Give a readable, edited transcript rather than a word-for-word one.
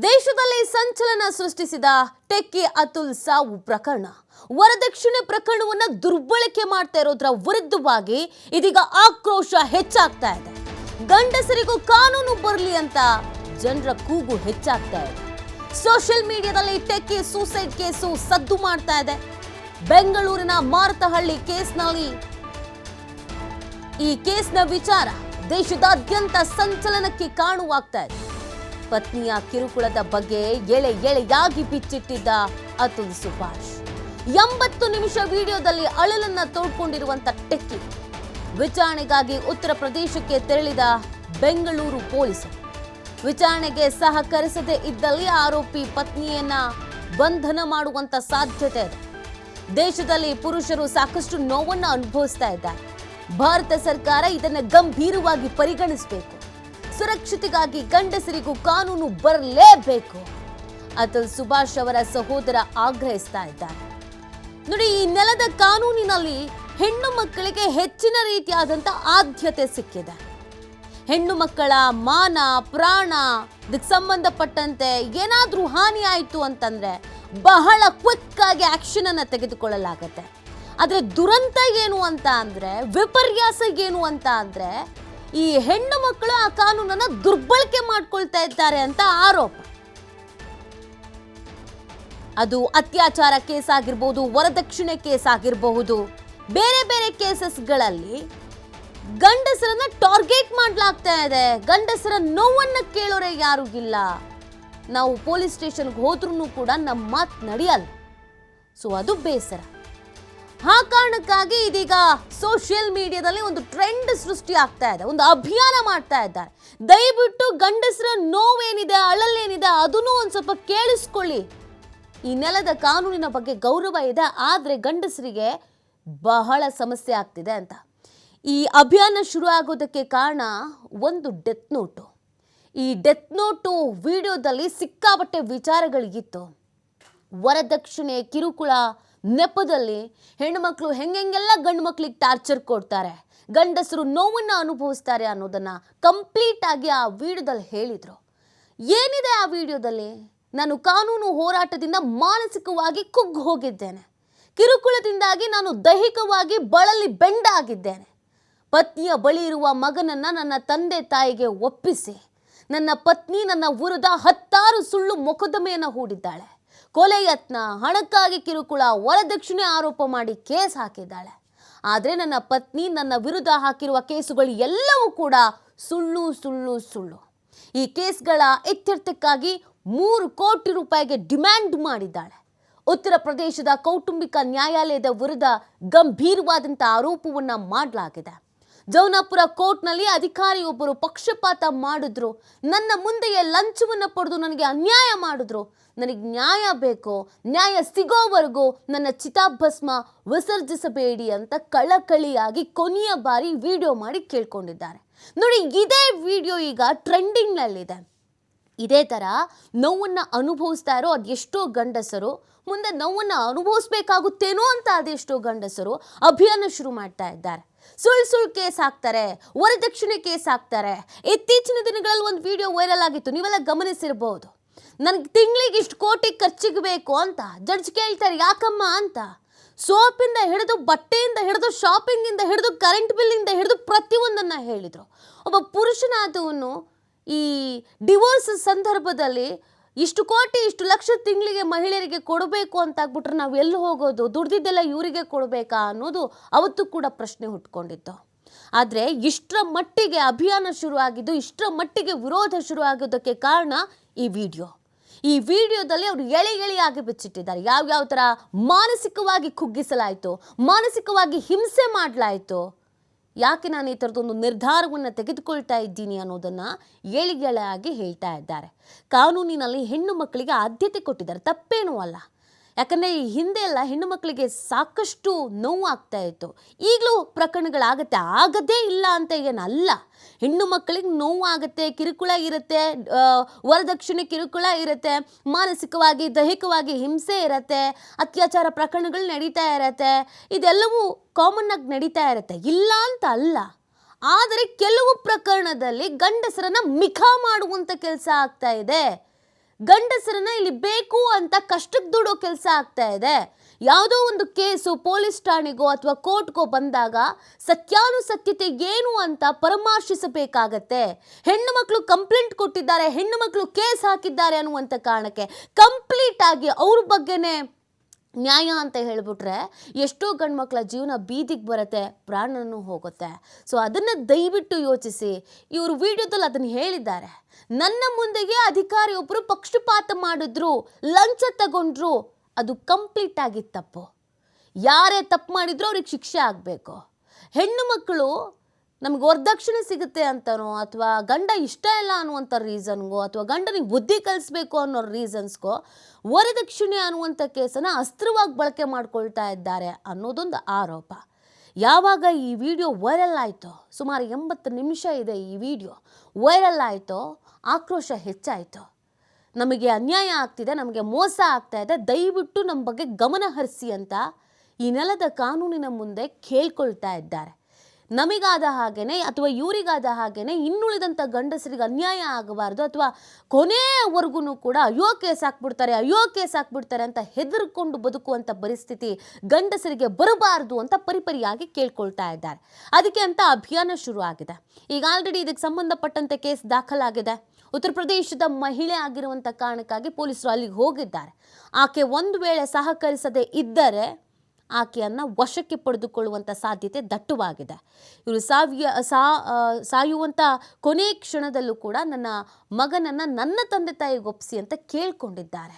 ದೇಶದಲ್ಲಿ ಸಂಚಲನ ಸೃಷ್ಟಿಸಿದ ಟೆಕ್ಕಿ ಅತುಲ್ ಸಾವು ಪ್ರಕರಣ ವರದಕ್ಷಿಣೆ ಪ್ರಕರಣವನ್ನ ದುರ್ಬಳಕೆ ಮಾಡ್ತಾ ಇರೋದ್ರ ವಿರುದ್ಧವಾಗಿ ಇದೀಗ ಆಕ್ರೋಶ ಹೆಚ್ಚಾಗ್ತಾ ಇದೆ. ಗಂಡಸರಿಗೂ ಕಾನೂನು ಬರಲಿ ಅಂತ ಜನರ ಕೂಗು ಹೆಚ್ಚಾಗ್ತಾ ಇದೆ. ಸೋಷಿಯಲ್ ಮೀಡಿಯಾದಲ್ಲಿ ಟೆಕ್ಕಿ ಸೂಸೈಡ್ ಕೇಸು ಸದ್ದು ಮಾಡ್ತಾ ಇದೆ. ಬೆಂಗಳೂರಿನ ಮಾರತಹಳ್ಳಿ ಕೇಸ್ನಲ್ಲಿ ಈ ಕೇಸ್ನ ವಿಚಾರ ದೇಶದಾದ್ಯಂತ ಸಂಚಲನಕ್ಕೆ ಕಾರಣವಾಗ್ತಾ ಇದೆ. ಪತ್ನಿಯ ಕಿರುಕುಳದ ಬಗ್ಗೆ ಎಳೆಯಾಗಿ ಬಿಚ್ಚಿಟ್ಟಿದ್ದ ಅತುಲ್ ಸುಭಾಷ್ 80 ನಿಮಿಷ ವಿಡಿಯೋದಲ್ಲಿ ಅಳಲನ್ನ ತೋಡ್ಕೊಂಡಿರುವಂತ ಟೆಕ್ಕಿ ವಿಚಾರಣೆಗಾಗಿ ಉತ್ತರ ಪ್ರದೇಶಕ್ಕೆ ತೆರಳಿದ ಬೆಂಗಳೂರು ಪೊಲೀಸರು ವಿಚಾರಣೆಗೆ ಸಹಕರಿಸದೇ ಇದ್ದಲ್ಲಿ ಆರೋಪಿ ಪತ್ನಿಯನ್ನ ಬಂಧನ ಮಾಡುವಂತ ಸಾಧ್ಯತೆ ಇದೆ. ದೇಶದಲ್ಲಿ ಪುರುಷರು ಸಾಕಷ್ಟು ನೋವನ್ನ ಅನುಭವಿಸ್ತಾ ಇದ್ದಾರೆ. ಭಾರತ ಸರ್ಕಾರ ಇದನ್ನು ಗಂಭೀರವಾಗಿ ಪರಿಗಣಿಸಬೇಕು. ಸುರಕ್ಷತೆಗಾಗಿ ಗಂಡಸರಿಗೂ ಕಾನೂನು ಬರಲೇಬೇಕು. ಅತುಲ್ ಸುಭಾಷ್ ಅವರ ಸಹೋದರ ಆಗ್ರಹಿಸ್ತಾ ಇದ್ದಾರೆ. ನೋಡಿ, ಈ ನೆಲದ ಕಾನೂನಿನಲ್ಲಿ ಹೆಣ್ಣು ಮಕ್ಕಳಿಗೆ ಹೆಚ್ಚಿನ ರೀತಿಯಾದಂಥ ಆದ್ಯತೆ ಸಿಕ್ಕಿದೆ. ಹೆಣ್ಣು ಮಕ್ಕಳ ಮಾನ ಪ್ರಾಣ ಇದಕ್ಕೆ ಸಂಬಂಧಪಟ್ಟಂತೆ ಏನಾದರೂ ಹಾನಿ ಆಯಿತು ಅಂತಂದ್ರೆ ಬಹಳ ಕ್ವಿಕ್ ಆಗಿ ಆಕ್ಷನ್ ಅನ್ನ ತೆಗೆದುಕೊಳ್ಳಲಾಗತ್ತೆ. ಆದರೆ ದುರಂತ ಏನು ಅಂತ ಅಂದ್ರೆ, ವಿಪರ್ಯಾಸ ಏನು ಅಂತ ಅಂದ್ರೆ, ಈ ಹೆಣ್ಣು ಮಕ್ಕಳು ಆ ಕಾನೂನನ್ನ ದುರ್ಬಳಕೆ ಮಾಡ್ಕೊಳ್ತಾ ಇದ್ದಾರೆ ಅಂತ ಆರೋಪ. ಅದು ಅತ್ಯಾಚಾರ ಕೇಸ್ ಆಗಿರಬಹುದು, ವರದಕ್ಷಿಣೆ ಕೇಸ್ ಆಗಿರಬಹುದು, ಬೇರೆ ಬೇರೆ ಕೇಸಸ್ಗಳಲ್ಲಿ ಗಂಡಸರನ್ನ ಟಾರ್ಗೆಟ್ ಮಾಡಲಾಗ್ತಾ ಇದೆ. ಗಂಡಸರ ನೋವನ್ನ ಕೇಳೋರೆ ಯಾರು ಇಲ್ಲ. ನಾವು ಪೊಲೀಸ್ ಸ್ಟೇಷನ್ಗೆ ಹೋದ್ರೂ ಕೂಡ ನಮ್ಮ ಮಾತು ನಡೆಯಲ್ಲ. ಸೊ ಅದು ಬೇಸರ. ಆ ಕಾರಣಕ್ಕಾಗಿ ಇದೀಗ ಸೋಷಿಯಲ್ ಮೀಡಿಯಾದಲ್ಲಿ ಒಂದು ಟ್ರೆಂಡ್ ಸೃಷ್ಟಿ ಆಗ್ತಾ ಇದೆ. ಒಂದು ಅಭಿಯಾನ ಮಾಡ್ತಾ ಇದ್ದಾರೆ. ದಯವಿಟ್ಟು ಗಂಡಸರ ನೋವೇನಿದೆ, ಅಳಲೇನಿದೆ ಅದನ್ನು ಒಂದು ಸ್ವಲ್ಪ ಕೇಳಿಸ್ಕೊಳ್ಳಿ. ಈ ನೆಲದ ಕಾನೂನಿನ ಬಗ್ಗೆ ಗೌರವ ಇದೆ, ಆದರೆ ಗಂಡಸರಿಗೆ ಬಹಳ ಸಮಸ್ಯೆ ಆಗ್ತಿದೆ ಅಂತ. ಈ ಅಭಿಯಾನ ಶುರು ಆಗೋದಕ್ಕೆ ಕಾರಣ ಒಂದು ಡೆತ್ ನೋಟು. ಈ ಡೆತ್ ನೋಟು ವಿಡಿಯೋದಲ್ಲಿ ಸಿಕ್ಕಾಪಟ್ಟೆ ವಿಚಾರಗಳಿಗಿತ್ತು. ವರದಕ್ಷಿಣೆ ಕಿರುಕುಳ ನೆಪದಲ್ಲಿ ಹೆಣ್ಣುಮಕ್ಕಳು ಹೆಂಗೆಲ್ಲ ಗಂಡು ಮಕ್ಕಳಿಗೆ ಟಾರ್ಚರ್ ಕೊಡ್ತಾರೆ, ಗಂಡಸರು ನೋವನ್ನು ಅನುಭವಿಸ್ತಾರೆ ಅನ್ನೋದನ್ನ ಕಂಪ್ಲೀಟ್ ಆಗಿ ಆ ವಿಡಿಯೋದಲ್ಲಿ ಹೇಳಿದ್ರು. ಏನಿದೆ ಆ ವಿಡಿಯೋದಲ್ಲಿ? ನಾನು ಕಾನೂನು ಹೋರಾಟದಿಂದ ಮಾನಸಿಕವಾಗಿ ಕುಗ್ಗಿ ಹೋಗಿದ್ದೇನೆ. ಕಿರುಕುಳದಿಂದಾಗಿ ನಾನು ದೈಹಿಕವಾಗಿ ಬಳಲಿ ಬೆಂಡಾಗಿದ್ದೇನೆ. ಪತ್ನಿಯ ಬಳಿ ಇರುವ ಮಗನನ್ನ ನನ್ನ ತಂದೆ ತಾಯಿಗೆ ಒಪ್ಪಿಸಿ ನನ್ನ ಪತ್ನಿ ನನ್ನ ವಿರುದ್ಧ 10 ಸುಳ್ಳು ಮೊಕದ್ದಮೆಯನ್ನು ಹೂಡಿದ್ದಾಳೆ. ಕೊಲೆ ಯತ್ನ, ಹಣಕ್ಕಾಗಿ ಕಿರುಕುಳ, ವರದಕ್ಷಿಣೆ ಆರೋಪ ಮಾಡಿ ಕೇಸ್ ಹಾಕಿದ್ದಾಳೆ. ಆದರೆ ನನ್ನ ಪತ್ನಿ ನನ್ನ ವಿರುದ್ಧ ಹಾಕಿರುವ ಕೇಸುಗಳು ಎಲ್ಲವೂ ಕೂಡ ಸುಳ್ಳು ಸುಳ್ಳು ಸುಳ್ಳು. ಈ ಕೇಸ್ಗಳ ಇತ್ಯರ್ಥಕ್ಕಾಗಿ 3 ಕೋಟಿ ರೂಪಾಯಿಗೆ ಡಿಮ್ಯಾಂಡ್ ಮಾಡಿದ್ದಾಳೆ. ಉತ್ತರ ಪ್ರದೇಶದ ಕೌಟುಂಬಿಕ ನ್ಯಾಯಾಲಯದ ವಿರುದ್ಧ ಗಂಭೀರವಾದಂಥ ಆರೋಪವನ್ನು ಮಾಡಲಾಗಿದೆ. ಜೌನಾಪುರ ಕೋರ್ಟ್ನಲ್ಲಿ ಅಧಿಕಾರಿಯೊಬ್ಬರು ಪಕ್ಷಪಾತ ಮಾಡಿದ್ರು. ನನ್ನ ಮುಂದೆಯೇ ಲಂಚವನ್ನು ಪಡೆದು ನನಗೆ ಅನ್ಯಾಯ ಮಾಡಿದ್ರು. ನನಗೆ ನ್ಯಾಯ ಬೇಕು, ನ್ಯಾಯ ಸಿಗೋವರೆಗೂ ನನ್ನ ಚಿತಾಭಸ್ಮ ವಿಸರ್ಜಿಸಬೇಡಿ ಅಂತ ಕಳಕಳಿಯಾಗಿ ಕೊನೆಯ ಬಾರಿ ವಿಡಿಯೋ ಮಾಡಿ ಕೇಳ್ಕೊಂಡಿದ್ದಾರೆ. ನೋಡಿ, ಇದೇ ವಿಡಿಯೋ ಈಗ ಟ್ರೆಂಡಿಂಗ್ನಲ್ಲಿದೆ. ಇದೇ ಥರ ನೋವನ್ನು ಅನುಭವಿಸ್ತಾ ಇರೋ ಅದೆಷ್ಟೋ ಗಂಡಸರು ಮುಂದೆ ನೋವನ್ನು ಅನುಭವಿಸ್ಬೇಕಾಗುತ್ತೇನೋ ಅಂತ ಅದೆಷ್ಟೋ ಗಂಡಸರು ಅಭಿಯಾನ ಶುರು ಮಾಡ್ತಾ ಇದ್ದಾರೆ. ಸುಳ್ಳು ಕೇಸ್ ಹಾಕ್ತಾರೆ, ವರದಕ್ಷಿಣೆ ಕೇಸ್ ಹಾಕ್ತಾರೆ. ಇತ್ತೀಚಿನ ದಿನಗಳಲ್ಲಿ ಒಂದು ವಿಡಿಯೋ ವೈರಲ್ ಆಗಿತ್ತು, ನೀವೆಲ್ಲ ಗಮನಿಸಿರ್ಬೋದು. ನನಗೆ ತಿಂಗಳಿಗೆ ಇಷ್ಟು ಕೋಟಿ ಖರ್ಚಿಗೆ ಬೇಕು ಅಂತ ಜಡ್ಜ್ ಕೇಳ್ತಾರೆ. ಯಾಕಮ್ಮ ಅಂತ. ಸೋಪಿಂದ ಹಿಡಿದು, ಬಟ್ಟೆಯಿಂದ ಹಿಡಿದು, ಶಾಪಿಂಗಿಂದ ಹಿಡಿದು, ಕರೆಂಟ್ ಬಿಲ್ಲಿಂದ ಹಿಡಿದು ಪ್ರತಿಯೊಂದನ್ನು ಹೇಳಿದರು. ಒಬ್ಬ ಪುರುಷನಾದವನು ಈ ಡಿವೋರ್ಸ್ ಸಂದರ್ಭದಲ್ಲಿ ಇಷ್ಟು ಕೋಟಿ ಇಷ್ಟು ಲಕ್ಷ ತಿಂಗಳಿಗೆ ಮಹಿಳೆಯರಿಗೆ ಕೊಡಬೇಕು ಅಂತ ಆಗ್ಬಿಟ್ರೆ ನಾವು ಎಲ್ಲಿ ಹೋಗೋದು? ದುಡ್ದಿದ್ದೆಲ್ಲ ಇವರಿಗೆ ಕೊಡಬೇಕಾ ಅನ್ನೋದು ಅವತ್ತು ಕೂಡ ಪ್ರಶ್ನೆ ಹುಟ್ಕೊಂಡಿತ್ತು. ಆದರೆ ಇಷ್ಟರ ಮಟ್ಟಿಗೆ ಅಭಿಯಾನ ಶುರುವಾಗಿದ್ದು, ಇಷ್ಟರ ಮಟ್ಟಿಗೆ ವಿರೋಧ ಶುರು ಆಗೋದಕ್ಕೆ ಕಾರಣ ಈ ವಿಡಿಯೋದಲ್ಲಿ ಅವರು ಎಳೆಯಾಗಿ ಬಿಚ್ಚಿಟ್ಟಿದ್ದಾರೆ. ಯಾವ್ಯಾವ ಥರ ಮಾನಸಿಕವಾಗಿ ಕುಗ್ಗಿಸಲಾಯಿತು, ಮಾನಸಿಕವಾಗಿ ಹಿಂಸೆ ಮಾಡಲಾಯಿತು, ಯಾಕೆ ನಾನು ಈ ಥರದೊಂದು ನಿರ್ಧಾರವನ್ನು ತೆಗೆದುಕೊಳ್ತಾ ಇದ್ದೀನಿ ಅನ್ನೋದನ್ನು ಎಳೆಯಾಗಿ ಹೇಳ್ತಾ ಇದ್ದಾರೆ. ಕಾನೂನಿನಲ್ಲಿ ಹೆಣ್ಣು ಮಕ್ಕಳಿಗೆ ಆದ್ಯತೆ ಕೊಟ್ಟಿದ್ದಾರೆ, ತಪ್ಪೇನೂ ಅಲ್ಲ. ಯಾಕಂದರೆ ಈ ಹಿಂದೆ ಎಲ್ಲ ಹೆಣ್ಣು ಮಕ್ಕಳಿಗೆ ಸಾಕಷ್ಟು ನೋವು ಆಗ್ತಾ ಇತ್ತು. ಈಗಲೂ ಪ್ರಕರಣಗಳಾಗತ್ತೆ, ಆಗದೇ ಇಲ್ಲ ಅಂತ ಏನಲ್ಲ. ಹೆಣ್ಣು ಮಕ್ಕಳಿಗೆ ನೋವು ಆಗುತ್ತೆ, ಕಿರುಕುಳ ಇರುತ್ತೆ, ವರದಕ್ಷಿಣೆ ಕಿರುಕುಳ ಇರುತ್ತೆ, ಮಾನಸಿಕವಾಗಿ ದೈಹಿಕವಾಗಿ ಹಿಂಸೆ ಇರುತ್ತೆ, ಅತ್ಯಾಚಾರ ಪ್ರಕರಣಗಳು ನಡೀತಾ ಇರುತ್ತೆ. ಇದೆಲ್ಲವೂ ಕಾಮನ್ ಆಗಿ ನಡೀತಾ ಇರುತ್ತೆ, ಇಲ್ಲ ಅಂತ ಅಲ್ಲ. ಆದರೆ ಕೆಲವು ಪ್ರಕರಣದಲ್ಲಿ ಗಂಡಸರನ್ನ ಮಿಖ ಮಾಡುವಂಥ ಕೆಲಸ ಆಗ್ತಾ ಇದೆ. ಗಂಡಸರನ್ನ ಇಲ್ಲಿ ಬೇಕು ಅಂತ ಕಷ್ಟಕ್ಕೆ ದುಡೋ ಕೆಲಸ ಆಗ್ತಾ ಇದೆ. ಯಾವುದೋ ಒಂದು ಕೇಸು ಪೊಲೀಸ್ ಠಾಣೆಗೋ ಅಥವಾ ಕೋರ್ಟ್ಗೋ ಬಂದಾಗ ಸತ್ಯಾನುಸತ್ಯತೆ ಏನು ಅಂತ ಪರಾಮರ್ಶಿಸಬೇಕಾಗತ್ತೆ. ಹೆಣ್ಣು ಮಕ್ಕಳು ಕಂಪ್ಲೇಂಟ್ ಕೊಟ್ಟಿದ್ದಾರೆ, ಹೆಣ್ಣು ಮಕ್ಕಳು ಕೇಸ್ ಹಾಕಿದ್ದಾರೆ ಅನ್ನುವಂಥ ಕಾರಣಕ್ಕೆ ಕಂಪ್ಲೀಟ್ ಆಗಿ ಅವ್ರ ಬಗ್ಗೆನೇ ನ್ಯಾಯ ಅಂತ ಹೇಳಿಬಿಟ್ರೆ ಎಷ್ಟೋ ಗಂಡ್ಮಕ್ಳ ಜೀವನ ಬೀದಿಗೆ ಬರುತ್ತೆ, ಪ್ರಾಣನೂ ಹೋಗುತ್ತೆ. ಸೊ ಅದನ್ನು ದಯವಿಟ್ಟು ಯೋಚಿಸಿ. ಇವರು ವಿಡಿಯೋದಲ್ಲಿ ಅದನ್ನು ಹೇಳಿದ್ದಾರೆ. ನನ್ನ ಮುಂದೆಗೆ ಅಧಿಕಾರಿಯೊಬ್ಬರು ಪಕ್ಷಪಾತ ಮಾಡಿದ್ರು, ಲಂಚ ತಗೊಂಡ್ರು, ಅದು ಕಂಪ್ಲೀಟ್ ಆಗಿ ತಪ್ಪು. ಯಾರೇ ತಪ್ಪು ಮಾಡಿದ್ರು ಅವ್ರಿಗೆ ಶಿಕ್ಷೆ ಆಗಬೇಕು. ಹೆಣ್ಣು ಮಕ್ಕಳು ನಮಗೆ ವರದಕ್ಷಿಣೆ ಸಿಗುತ್ತೆ ಅಂತನೋ ಅಥವಾ ಗಂಡ ಇಷ್ಟ ಇಲ್ಲ ಅನ್ನುವಂಥ ರೀಸನ್ಗೋ ಅಥವಾ ಗಂಡನಿಗೆ ಬುದ್ಧಿ ಕಲಿಸ್ಬೇಕು ಅನ್ನೋ ರೀಸನ್ಸ್ಗೋ ವರದಕ್ಷಿಣೆ ಅನ್ನುವಂಥ ಕೇಸನ್ನು ಅಸ್ತ್ರವಾಗಿ ಬಳಕೆ ಮಾಡ್ಕೊಳ್ತಾ ಇದ್ದಾರೆ ಅನ್ನೋದೊಂದು ಆರೋಪ. ಯಾವಾಗ ಈ ವಿಡಿಯೋ ವೈರಲ್ ಆಯಿತೋ, ಸುಮಾರು 80 ನಿಮಿಷ ಇದೆ ಈ ವಿಡಿಯೋ, ವೈರಲ್ ಆಯಿತೋ ಆಕ್ರೋಶ ಹೆಚ್ಚಾಯಿತು. ನಮಗೆ ಅನ್ಯಾಯ ಆಗ್ತಿದೆ, ನಮಗೆ ಮೋಸ ಆಗ್ತಾ ಇದೆ, ದಯವಿಟ್ಟು ನಮ್ಮ ಬಗ್ಗೆ ಗಮನ ಹರಿಸಿ ಅಂತ ಈ ನೆಲದ ಕಾನೂನಿನ ಮುಂದೆ ಕೇಳ್ಕೊಳ್ತಾ ಇದ್ದಾರೆ. ನಮಗಾದ ಹಾಗೇನೆ ಅಥವಾ ಇವರಿಗಾದ ಹಾಗೇನೆ ಇನ್ನುಳಿದಂಥ ಗಂಡಸರಿಗೆ ಅನ್ಯಾಯ ಆಗಬಾರ್ದು ಅಥವಾ ಕೊನೆಯವರೆಗೂ ಕೂಡ ಅಯ್ಯೋ ಕೇಸ್ ಹಾಕ್ಬಿಡ್ತಾರೆ ಅಂತ ಹೆದರ್ಕೊಂಡು ಬದುಕುವಂಥ ಪರಿಸ್ಥಿತಿ ಗಂಡಸರಿಗೆ ಬರಬಾರ್ದು ಅಂತ ಪರಿಪರಿಯಾಗಿ ಕೇಳ್ಕೊಳ್ತಾ ಇದ್ದಾರೆ. ಅದಕ್ಕೆ ಅಂತ ಅಭಿಯಾನ ಶುರು ಆಗಿದೆ. ಈಗ ಆಲ್ರೆಡಿ ಇದಕ್ಕೆ ಸಂಬಂಧಪಟ್ಟಂತೆ ಕೇಸ್ ದಾಖಲಾಗಿದೆ. ಉತ್ತರ ಪ್ರದೇಶದ ಮಹಿಳೆ ಆಗಿರುವಂಥ ಕಾರಣಕ್ಕಾಗಿ ಪೊಲೀಸರು ಅಲ್ಲಿಗೆ ಹೋಗಿದ್ದಾರೆ. ಆಕೆ ಒಂದು ವೇಳೆ ಸಹಕರಿಸದೇ ಇದ್ದರೆ ಆಕೆಯನ್ನು ವಶಕ್ಕೆ ಪಡೆದುಕೊಳ್ಳುವಂಥ ಸಾಧ್ಯತೆ ದಟ್ಟವಾಗಿದೆ. ಇವರು ಸಾಯುವಂಥ ಕೊನೆ ಕ್ಷಣದಲ್ಲೂ ಕೂಡ ನನ್ನ ಮಗನನ್ನು ನನ್ನ ತಂದೆ ತಾಯಿಗೆ ಒಪ್ಪಿಸಿ ಅಂತ ಕೇಳ್ಕೊಂಡಿದ್ದಾರೆ.